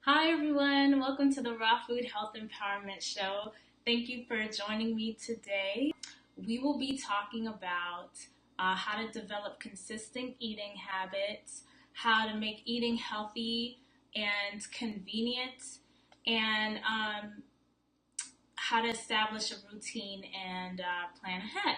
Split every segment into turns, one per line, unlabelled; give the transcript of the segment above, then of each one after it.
Hi everyone, welcome to the Raw Food Health Empowerment Show. Thank you for joining me today. We will be talking about how to develop consistent eating habits, how to make eating healthy and convenient, and how to establish a routine and plan ahead.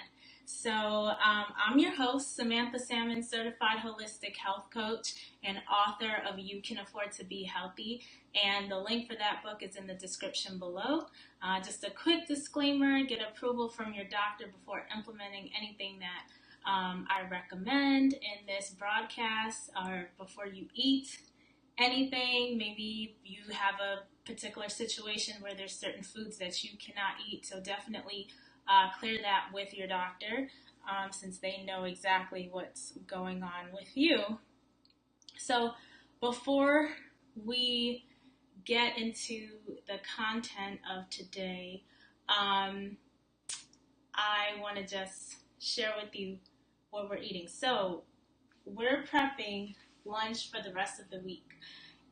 I'm your host, Samantha Salmon, certified holistic health coach and author of You Can Afford to Be Healthy. And the link for that book is in the description below. Just a quick disclaimer, get approval from your doctor before implementing anything that I recommend in this broadcast or before you eat anything. Maybe you have a particular situation where there's certain foods that you cannot eat, so definitely clear that with your doctor since they know exactly what's going on with you. So before we get into the content of today, I want to just share with you what we're eating. So we're prepping lunch for the rest of the week,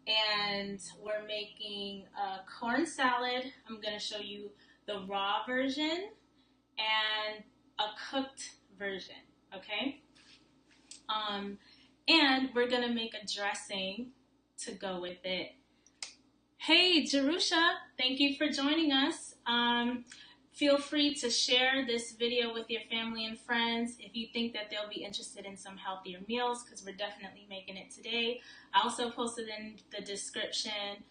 and we're making a corn salad. I'm going to show you the raw version and a cooked version, okay? And we're going to make a dressing to go with it. Hey, Jerusha, thank you for joining us. Feel free to share this video with your family and friends if you think that they'll be interested in some healthier meals, because we're definitely making it today. I also posted in the description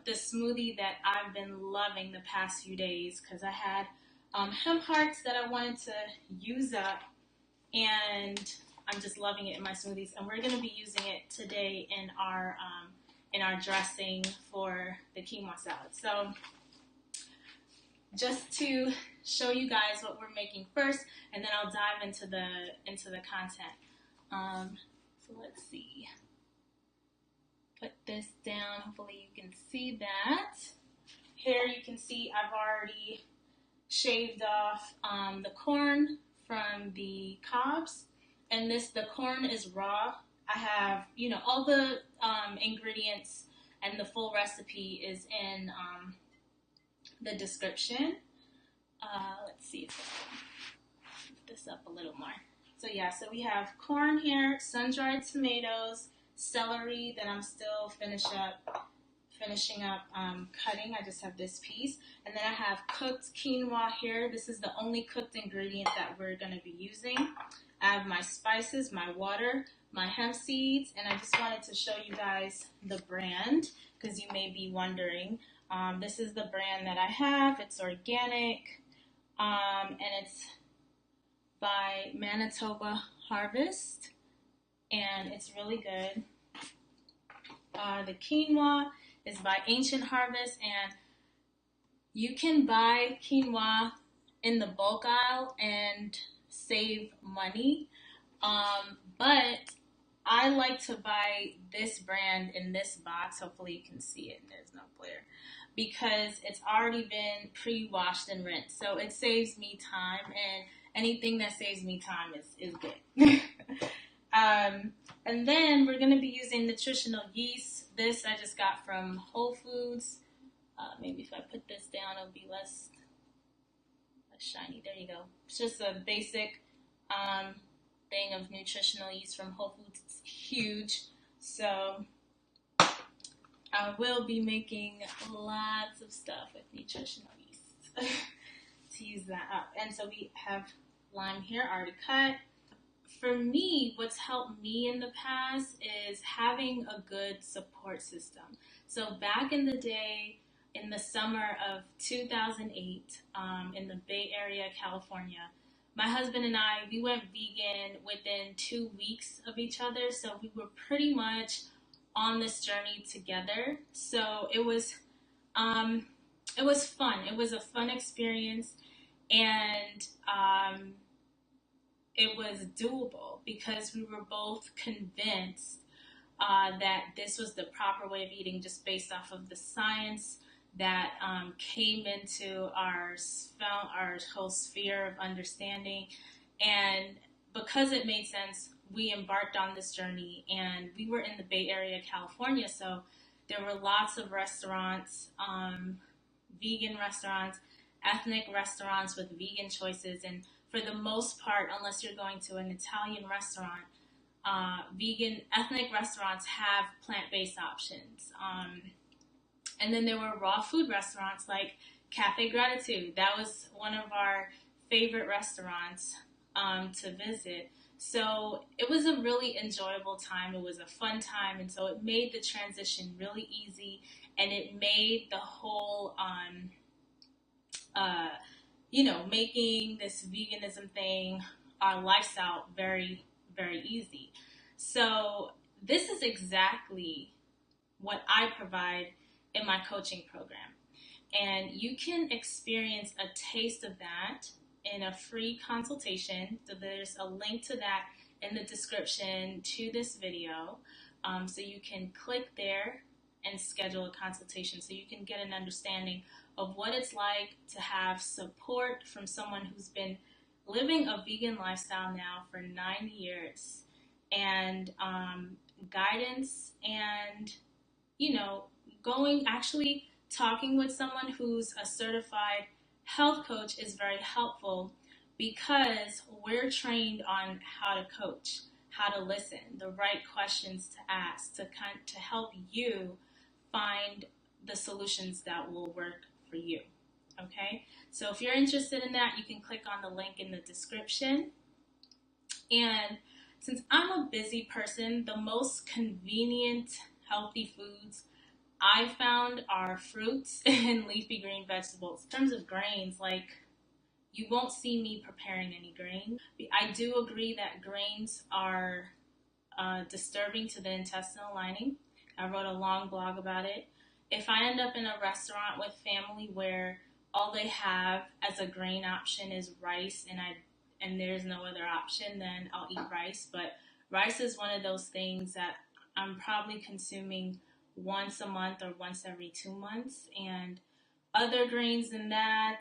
the smoothie that I've been loving the past few days, because I had hemp hearts that I wanted to use up, and I'm just loving it in my smoothies. And we're going to be using it today in our dressing for the quinoa salad. So just to show you guys what we're making first, and then I'll dive into the content. So let's see. Put this down. Hopefully you can see that. Here you can see I've already shaved off the corn from the cobs, and the corn is raw. I have, all the ingredients, and the full recipe is in the description. Let's see if I can put this up a little more. So we have corn here, sun-dried tomatoes, celery that I'm still finishing up cutting. I just have this piece. And then I have cooked quinoa here. This is the only cooked ingredient that we're going to be using. I have my spices, my water, my hemp seeds, and I just wanted to show you guys the brand, because you may be wondering. This is the brand that I have. It's organic, and it's by Manitoba Harvest, and it's really good. The quinoa is by Ancient Harvest, and you can buy quinoa in the bulk aisle and save money, but I like to buy this brand in this box. Hopefully you can see it and there's no glare, because it's already been pre-washed and rinsed, so it saves me time, and anything that saves me time is good. And then we're going to be using nutritional yeast. This I just got from Whole Foods. Maybe if I put this down, it'll be less shiny. There you go. It's just a basic thing of nutritional yeast from Whole Foods. It's huge. So I will be making lots of stuff with nutritional yeast to use that up. And so we have lime here already cut. For me, what's helped me in the past is having a good support system. So back in the day, in the summer of 2008, in the Bay Area, California, my husband and I, we went vegan within 2 weeks of each other. So we were pretty much on this journey together. So it was fun. It was a fun experience, and it was doable because we were both convinced that this was the proper way of eating, just based off of the science that came into our whole sphere of understanding. And because it made sense, we embarked on this journey, and we were in the Bay Area, California, so There were lots of restaurants, vegan restaurants, ethnic restaurants with vegan choices, and for the most part, unless you're going to an Italian restaurant, vegan ethnic restaurants have plant-based options. And then there were raw food restaurants like Cafe Gratitude. That was one of our favorite restaurants to visit. So it was a really enjoyable time. It was a fun time. And so it made the transition really easy. And it made the whole, making this veganism thing, our lifestyle, very, very easy. So this is exactly what I provide in my coaching program. And you can experience a taste of that in a free consultation. So there's a link to that in the description to this video. So you can click there and schedule a consultation so you can get an understanding of what it's like to have support from someone who's been living a vegan lifestyle now for 9 years, and guidance, and actually talking with someone who's a certified health coach is very helpful, because we're trained on how to coach, how to listen, the right questions to ask to help you find the solutions that will work for you. Okay, so if you're interested in that, you can click on the link in the description. And since I'm a busy person, the most convenient healthy foods I found are fruits and leafy green vegetables. In terms of grains, like, you won't see me preparing any grains. I do agree that grains are disturbing to the intestinal lining. I wrote a long blog about it. If I end up in a restaurant with family where all they have as a grain option is rice, and there's no other option, then I'll eat rice. But rice is one of those things that I'm probably consuming once a month or once every 2 months. And other grains than that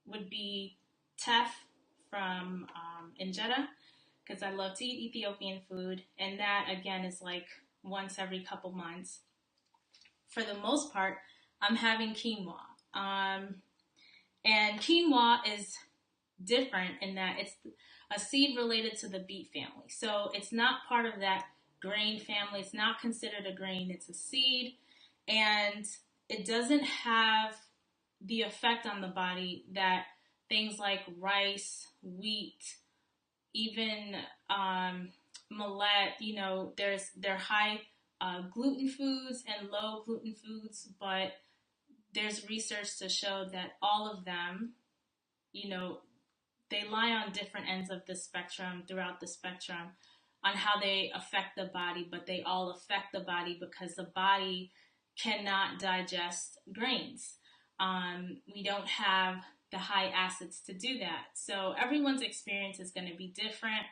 would be teff from injera, because I love to eat Ethiopian food, and that again is like once every couple months. For the most part, I'm having quinoa. And quinoa is different in that it's a seed related to the beet family. So it's not part of that grain family. It's not considered a grain. It's a seed, and it doesn't have the effect on the body that things like rice, wheat, even millet, they're high gluten foods and low gluten foods, but there's research to show that all of them, they lie on different ends of the spectrum, throughout the spectrum, on how they affect the body, but they all affect the body because the body cannot digest grains. We don't have the high acids to do that. So everyone's experience is going to be different.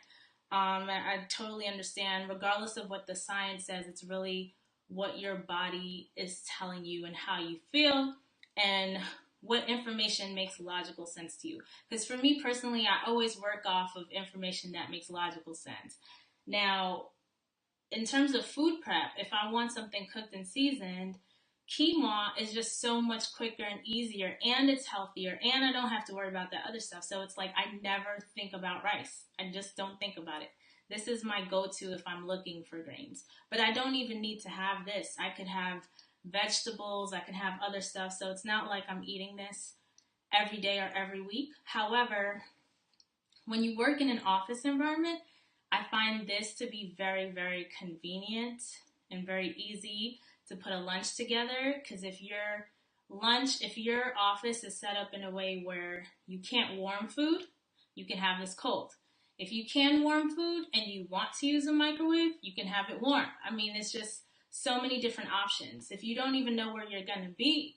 I totally understand. Regardless of what the science says, it's really what your body is telling you and how you feel, and what information makes logical sense to you. Because for me personally, I always work off of information that makes logical sense. Now, in terms of food prep, if I want something cooked and seasoned, quinoa is just so much quicker and easier, and it's healthier, and I don't have to worry about that other stuff. So it's like I never think about rice. I just don't think about it. This is my go-to if I'm looking for grains. But I don't even need to have this. I could have vegetables, I can have other stuff. So it's not like I'm eating this every day or every week. However, when you work in an office environment, I find this to be very, very convenient and very easy to put a lunch together, because if your office is set up in a way where you can't warm food, you can have this cold. If you can warm food and you want to use a microwave, you can have it warm. I mean, it's just so many different options. If you don't even know where you're going to be,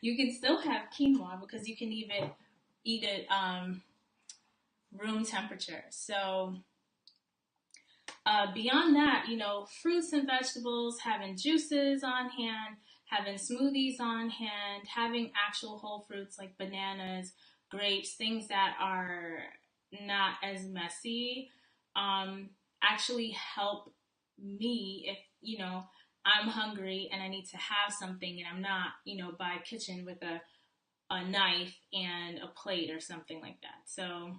you can still have quinoa, because you can even eat it room temperature. So beyond that, fruits and vegetables, having juices on hand, having smoothies on hand, having actual whole fruits like bananas, grapes, things that are not as messy, actually help me if, I'm hungry and I need to have something and I'm not, by a kitchen with a knife and a plate or something like that. So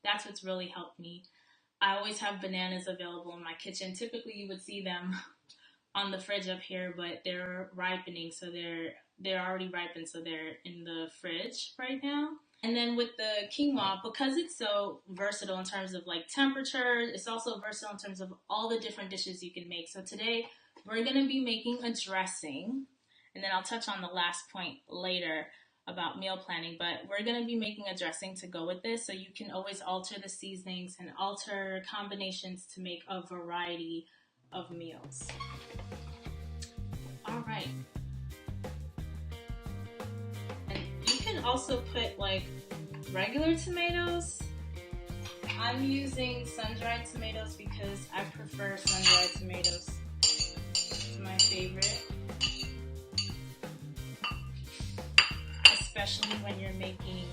that's what's really helped me. I always have bananas available in my kitchen. Typically you would see them on the fridge up here, but they're ripening, so they're already ripened, so they're in the fridge right now. And then with the quinoa, because it's so versatile in terms of like temperature, it's also versatile in terms of all the different dishes you can make. So today we're going to be making a dressing, and then I'll touch on the last point later about meal planning, but we're going to be making a dressing to go with this, so you can always alter the seasonings and alter combinations to make a variety of meals. All right. And you can also put like regular tomatoes. I'm using sun-dried tomatoes because I prefer sun-dried tomatoes. It's my favorite. Especially when you're making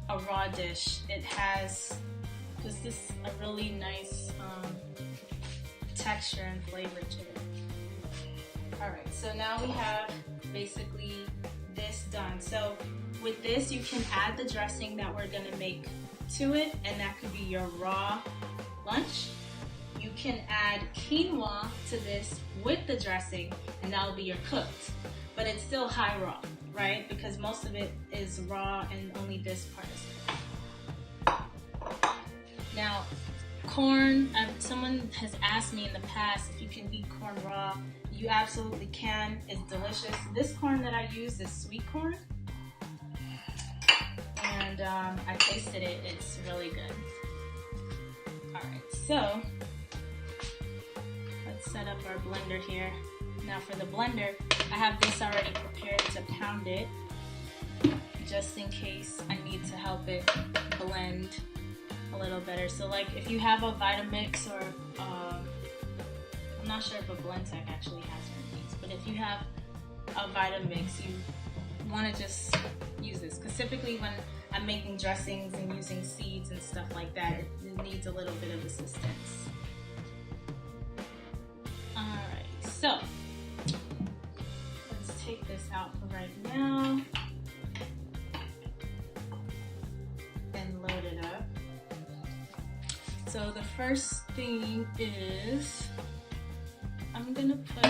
a raw dish. It has just this a really nice texture and flavor to it. Alright, so now we have basically this done. So with this you can add the dressing that we're going to make to it, and that could be your raw lunch. You can add quinoa to this with the dressing, and that'll be your cooked. But it's still high raw, right? Because most of it is raw and only this part is cooked. Now, corn, someone has asked me in the past if you can eat corn raw. You absolutely can. It's delicious. This corn that I use is sweet corn. And I tasted it. It's really good. Alright, so let's set up our blender here. Now for the blender, I have this already prepared to pound it, just in case I need to help it blend a little better. So like if you have a Vitamix or I'm not sure if a Blendtec actually has one of these, but if you have a Vitamix, you want to just use this, because typically when I'm making dressings and using seeds and stuff like that, it needs a little bit of assistance. Alright, so let's take this out for right now and load it up. So the first thing is I'm gonna put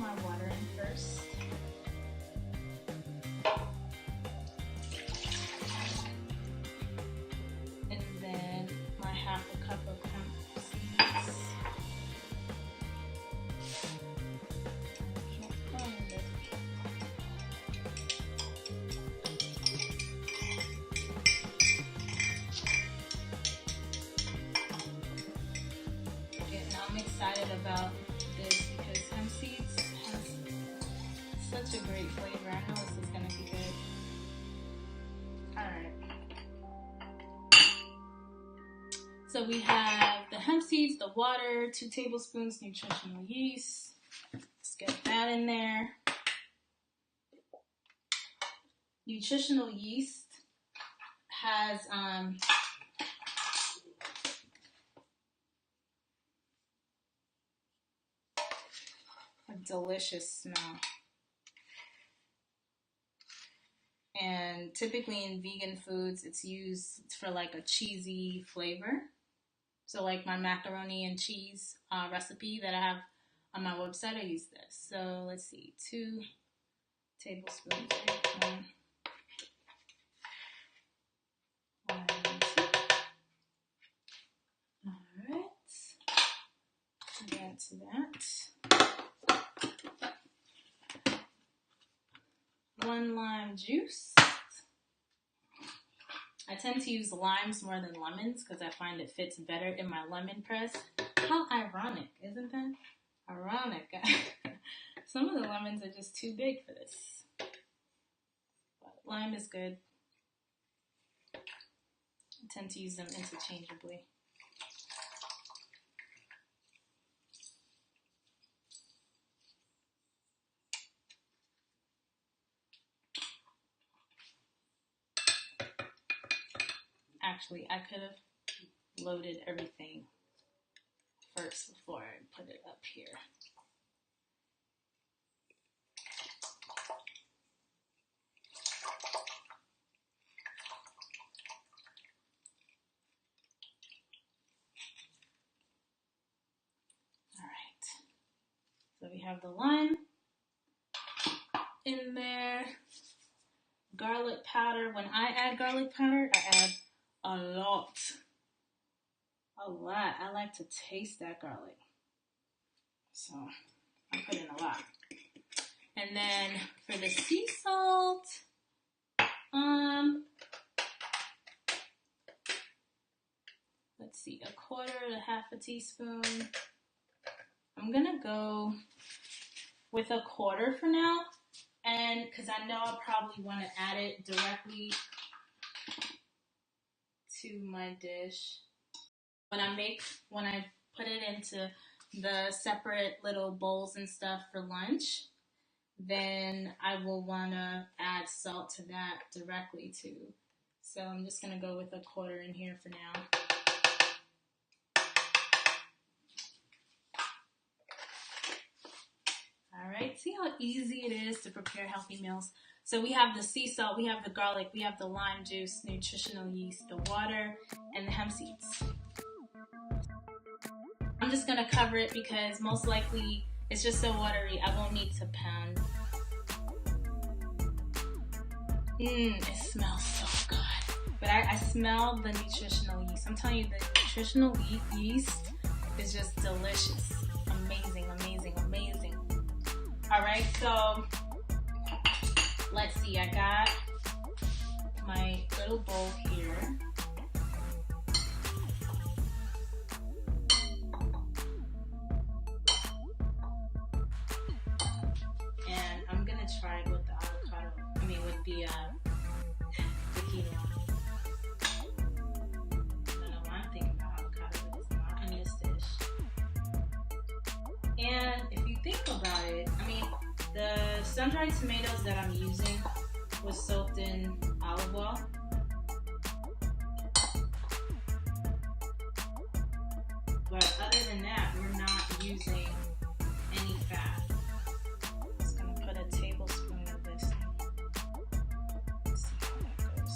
my water in first. And then my half a cup of hemp seeds. And I'm excited about this because hemp seeds has such a great flavor. I know this is gonna be good. Alright. So we have the hemp seeds, the water, 2 tablespoons nutritional yeast. Let's get that in there. Nutritional yeast has a delicious smell. And typically in vegan foods, it's used for like a cheesy flavor. So like my macaroni and cheese recipe that I have on my website, I use this. So let's see, 2 tablespoons. 1, 2. Alright. Add to that. 1 lime juice. I tend to use limes more than lemons because I find it fits better in my lemon press. How ironic, isn't that? Ironic. Some of the lemons are just too big for this. But lime is good. I tend to use them interchangeably. Actually, I could have loaded everything first before I put it up here. All right. So we have the lime in there. Garlic powder. When I add garlic powder, I add a lot. A lot. I like to taste that garlic. So I put in a lot. And then for the sea salt, let's see, 1/4 to 1/2 teaspoon. I'm gonna go with 1/4 for now, and because I know I'll probably want to add it directly to my dish. When I put it into the separate little bowls and stuff for lunch, then I will want to add salt to that directly too. So I'm just going to go with 1/4 in here for now. All right, see how easy it is to prepare healthy meals. So we have the sea salt, we have the garlic, we have the lime juice, nutritional yeast, the water, and the hemp seeds. I'm just going to cover it because most likely it's just so watery, I won't need to pound. It smells so good. But I smell the nutritional yeast. I'm telling you, the nutritional yeast is just delicious. Amazing, amazing, amazing. All right, so let's see. I got my little bowl here. And I'm going to try it with the avocado. I mean, with the quinoa. I don't know why I'm thinking about avocado, but it's not in this dish. And if you think about it, I mean, the sun-dried tomatoes that I'm using was soaked in olive oil. But other than that, we're not using any fat. I'm just going to put a tablespoon of this in. Let's see how that goes.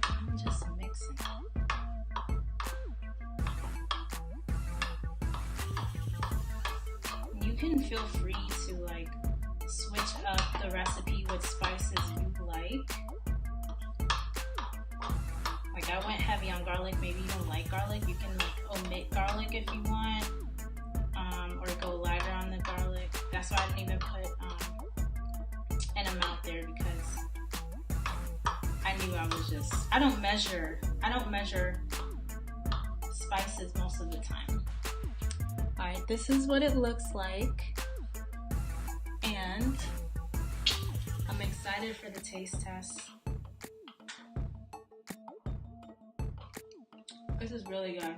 I'm just mixing. You can feel free to like switch up the recipe with spices you like. Like I went heavy on garlic. Maybe you don't like garlic. You can like omit garlic if you want, or go lighter on the garlic. That's why I didn't even put an amount there because I knew I don't measure spices most of the time. All right, this is what it looks like, and I'm excited for the taste test. This is really good.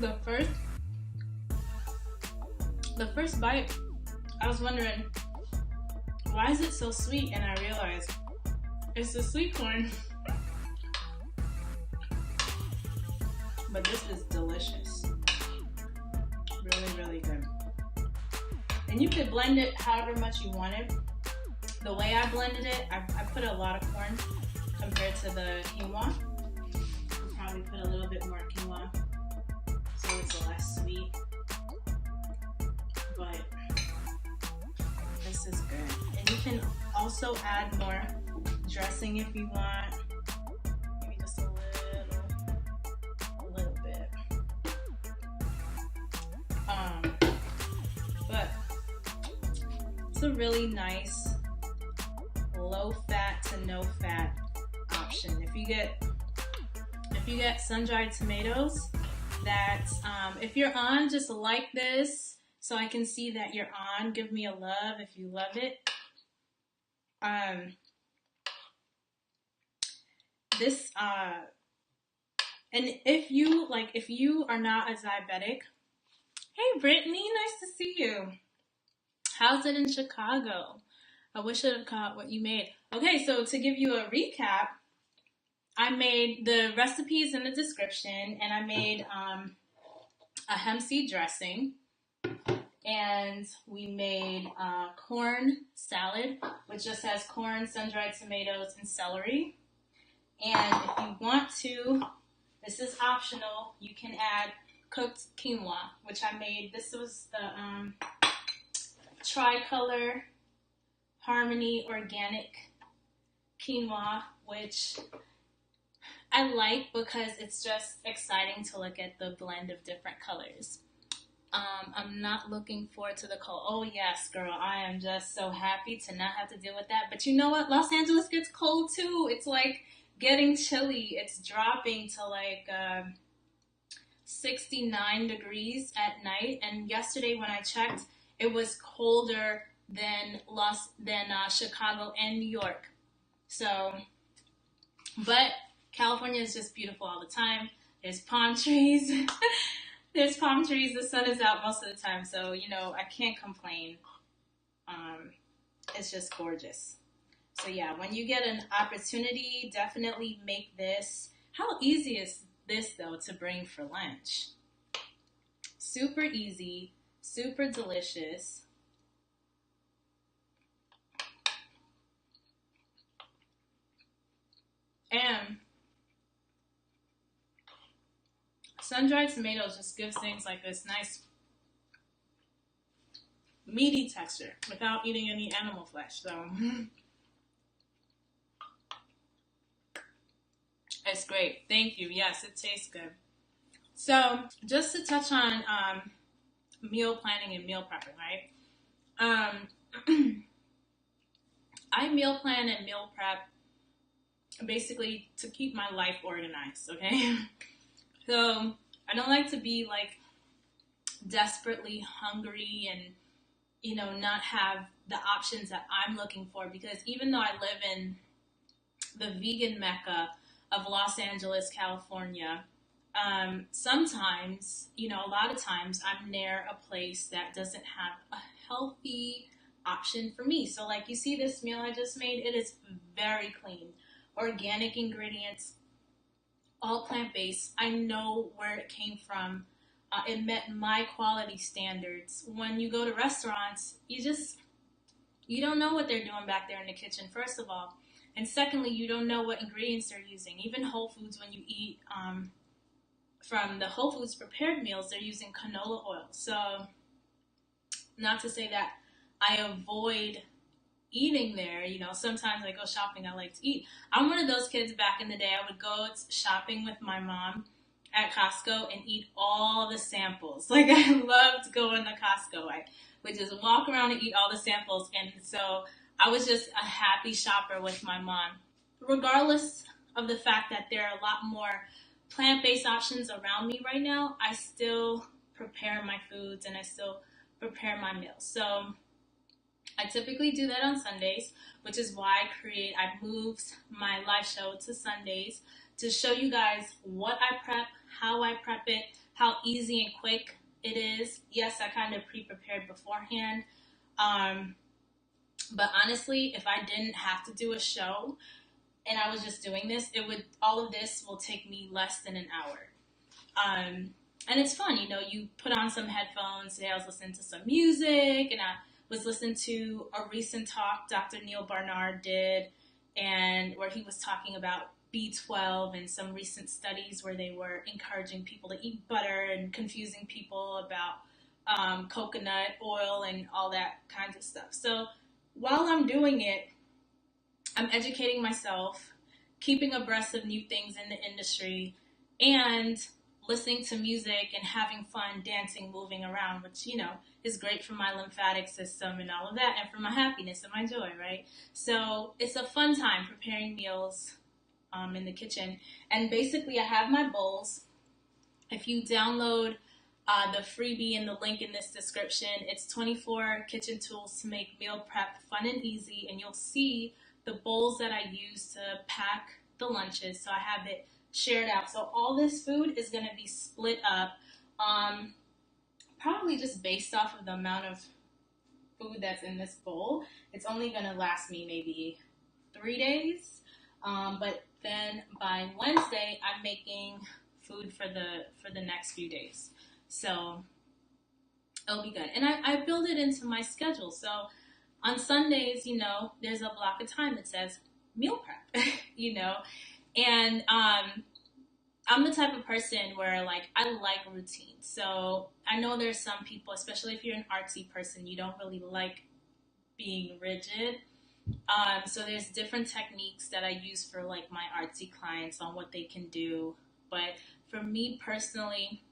The first bite, I was wondering, why is it so sweet? And I realized it's the sweet corn. But this is delicious. Really, really good. And you could blend it however much you wanted. The way I blended it, I put a lot of corn compared to the quinoa. I'll probably put a little bit more quinoa so it's less sweet. But this is good. And you can also add more dressing if you want. Maybe just a little bit. But it's a really nice low fat to no fat option. If you get sun-dried tomatoes, that's if you're on, just like this so I can see that you're on. Give me a love if you love it. This And if you are not a diabetic, hey Brittany, nice to see you. How's it in Chicago? I wish I'd have caught what you made. Okay, so to give you a recap, I made the recipes in the description, and I made a hemp seed dressing, and we made corn salad, which just has corn, sun-dried tomatoes, and celery. And if you want to, this is optional, you can add cooked quinoa, which I made. This was the Tricolor Harmony Organic Quinoa, which I like because it's just exciting to look at the blend of different colors. I'm not looking forward to the cold. Oh yes, girl, I am just so happy to not have to deal with that. But you know what? Los Angeles gets cold too. It's like getting chilly. It's dropping to like 69 degrees at night. And yesterday when I checked, it was colder than Chicago and New York. So, but California is just beautiful all the time. There's palm trees. There's palm trees. The sun is out most of the time, so I can't complain. It's just gorgeous. So yeah, when you get an opportunity, definitely make this. How easy is this though to bring for lunch? Super easy, super delicious. And sun-dried tomatoes just gives things like this nice meaty texture without eating any animal flesh. So it's great. Thank you. Yes, it tastes good. So just to touch on meal planning and meal prepping, right? I meal plan and meal prep basically to keep my life organized, okay? So I don't like to be like desperately hungry and not have the options that I'm looking for, because even though I live in the vegan mecca of Los Angeles, California, sometimes, a lot of times I'm near a place that doesn't have a healthy option for me. So like you see this meal I just made, it is very clean, organic ingredients, all plant-based. I know where it came from. It met my quality standards. When you go to restaurants, you don't know what they're doing back there in the kitchen, first of all, and secondly, you don't know what ingredients they're using. Even Whole Foods, when you eat from the Whole Foods prepared meals, they're using canola oil. So, not to say that I avoid eating there. Sometimes I go shopping, I like to eat. I'm one of those kids back in the day. I would go shopping with my mom at Costco and eat all the samples. Like, I loved going to Costco. I would just walk around and eat all the samples. And so I was just a happy shopper with my mom. Regardless of the fact that there are a lot more plant-based options around me right now, I still prepare my foods and I still prepare my meals. So I typically do that on Sundays, which is why I moved my live show to Sundays to show you guys what I prep, how I prep it, how easy and quick it is. Yes, I kind of pre-prepared beforehand. Um, but honestly, if I didn't have to do a show and I was just doing this, all of this will take me less than an hour. And it's fun, you put on some headphones. Today I was listening to some music, and I was listening to a recent talk Dr. Neil Barnard did, and where he was talking about B12 and some recent studies where they were encouraging people to eat butter and confusing people about coconut oil and all that kinds of stuff. So while I'm doing it, I'm educating myself, keeping abreast of new things in the industry, and listening to music and having fun, dancing, moving around, which, is great for my lymphatic system and all of that, and for my happiness and my joy, right? So it's a fun time preparing meals in the kitchen. And basically, I have my bowls. If you download the freebie in the link in this description, it's 24 kitchen tools to make meal prep fun and easy, and you'll see the bowls that I use to pack the lunches. So I have it shared out. So all this food is going to be split up, probably just based off of the amount of food that's in this bowl. It's only going to last me maybe 3 days. But then by Wednesday, I'm making food for the next few days. So it'll be good. And I build it into my schedule. So on Sundays, you know, there's a block of time that says meal prep, you know, and I'm the type of person where, like, I like routine. So I know there's some people, especially if you're an artsy person, you don't really like being rigid. So there's different techniques that I use for, like, my artsy clients on what they can do. But for me personally,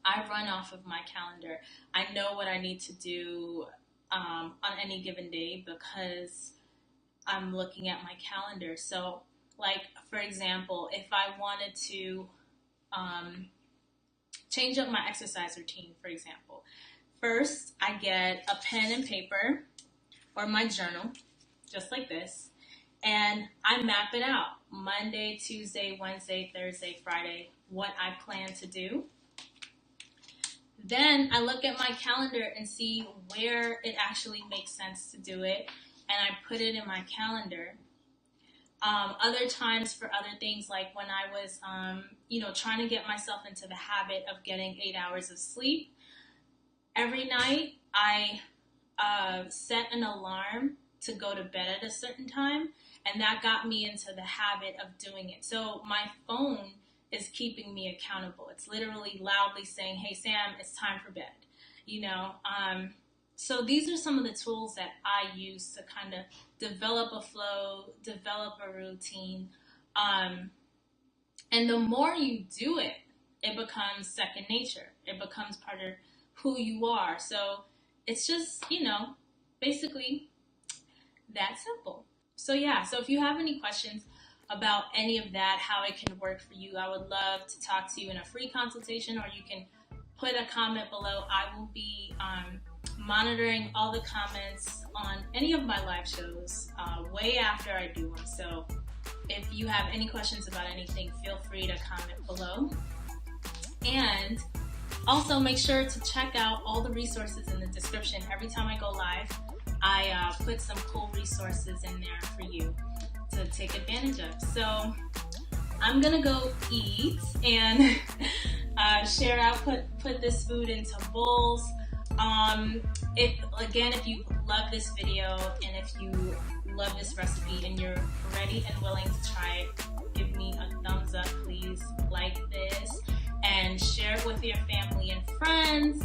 I run off of my calendar. I know what I need to do on any given day because I'm looking at my calendar. So, like, for example, if I wanted to change up my exercise routine, for example, first I get a pen and paper or my journal, just like this, and I map it out. Monday, Tuesday, Wednesday, Thursday, Friday, what I plan to do. Then I look at my calendar and see where it actually makes sense to do it, and I put it in my calendar. Other times for other things, like when I was, trying to get myself into the habit of getting 8 hours of sleep, every night I set an alarm to go to bed at a certain time, and that got me into the habit of doing it. So my phone is keeping me accountable. It's literally loudly saying, "Hey Sam, it's time for bed." You know, so these are some of the tools that I use to kind of develop a flow, develop a routine, and the more you do it, it becomes second nature. It becomes part of who you are. So it's just, basically that simple. So yeah, so if you have any questions about any of that, how it can work for you, I would love to talk to you in a free consultation, or you can put a comment below. I will be monitoring all the comments on any of my live shows way after I do them. So if you have any questions about anything, feel free to comment below. And also make sure to check out all the resources in the description. Every time I go live, I put some cool resources in there for you to take advantage of. So I'm gonna go eat and share out, put this food into bowls. If you love this video and if you love this recipe and you're ready and willing to try it, give me a thumbs up, please. Like this and share it with your family and friends.